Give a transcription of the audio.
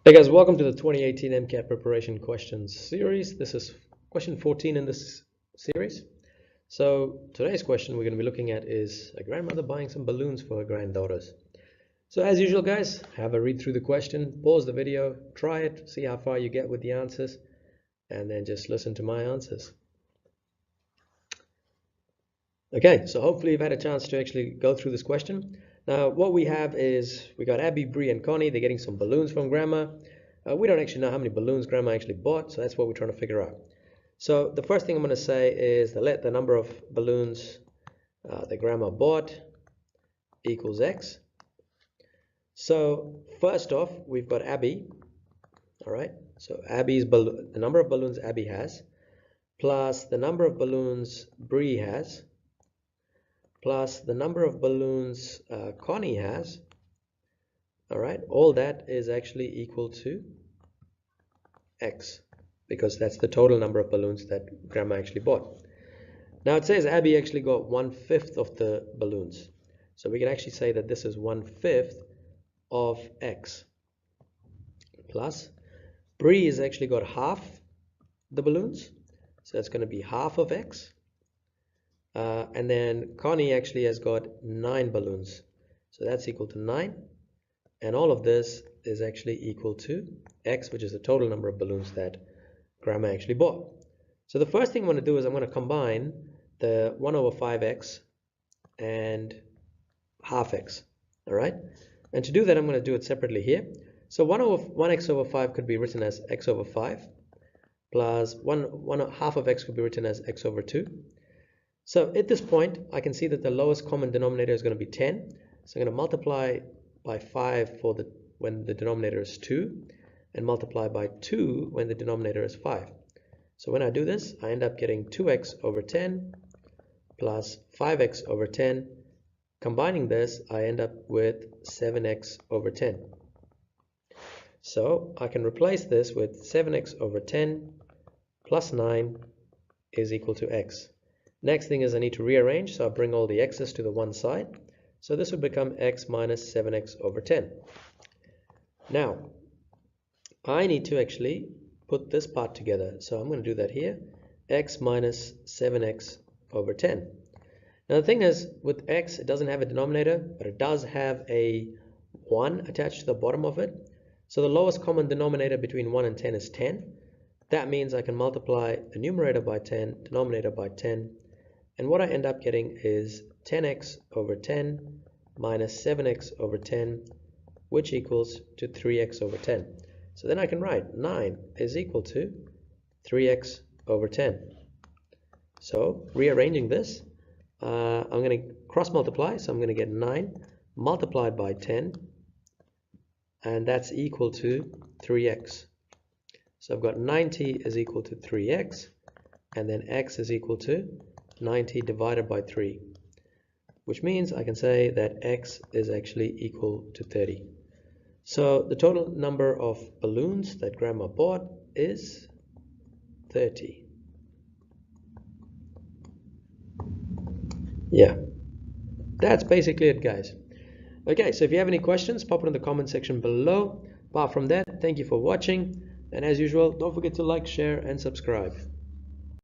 Hey guys, welcome to the 2018 MCAT preparation questions series. This is question 14 in this series. So today's question we're going to be looking at is a grandmother buying some balloons for her granddaughters. So as usual guys, have a read through the question, pause the video, try it, see how far you get with the answers, and then just listen to my answers. Okay, so hopefully you've had a chance to actually go through this question. Now what we have is we got Abby, Bree, and Connie. They're getting some balloons from Grandma. We don't actually know how many balloons Grandma actually bought, so that's what we're trying to figure out. So the first thing I'm going to say is the number of balloons that Grandma bought equals X. So first off, we've got Abby. All right, so the number of balloons Abby has, plus the number of balloons Bree has, plus the number of balloons Connie has. All right, all that is actually equal to X, because that's the total number of balloons that Grandma actually bought. Now it says Abby actually got 1/5 of the balloons, so we can actually say that this is 1/5 of X, plus Bree has actually got half the balloons, so that's going to be half of X. And then Connie actually has got 9 balloons, so that's equal to 9, and all of this is actually equal to X, which is the total number of balloons that Grandma actually bought. So the first thing I'm going to do is I'm going to combine the 1/5x and half x. All right, and to do that I'm going to do it separately here. So 1/5 could be written as x/5, plus half of x could be written as x/2. So at this point, I can see that the lowest common denominator is going to be 10. So I'm going to multiply by 5 when the denominator is 2, and multiply by 2 when the denominator is 5. So when I do this, I end up getting 2x/10 plus 5x/10. Combining this, I end up with 7x/10. So I can replace this with 7x/10 plus 9 is equal to x. Next thing is I need to rearrange, so I bring all the x's to the one side. So this would become x minus 7x/10. Now, I need to actually put this part together. So I'm going to do that here, x minus 7x/10. Now the thing is, with x, it doesn't have a denominator, but it does have a 1 attached to the bottom of it. So the lowest common denominator between 1 and 10 is 10. That means I can multiply the numerator by 10, denominator by 10, and what I end up getting is 10x/10 minus 7x/10, which equals to 3x/10. So then I can write 9 is equal to 3x/10. So rearranging this, I'm going to cross multiply, so I'm going to get 9 multiplied by 10, and that's equal to 3x. So I've got 90 is equal to 3x, and then x is equal to 90 divided by 3, which means I can say that x is actually equal to 30. So the total number of balloons that Grandma bought is 30. Yeah, that's basically it, guys. Okay, so if you have any questions, pop it in the comment section below. Apart from that, thank you for watching, and as usual, don't forget to like, share, and subscribe.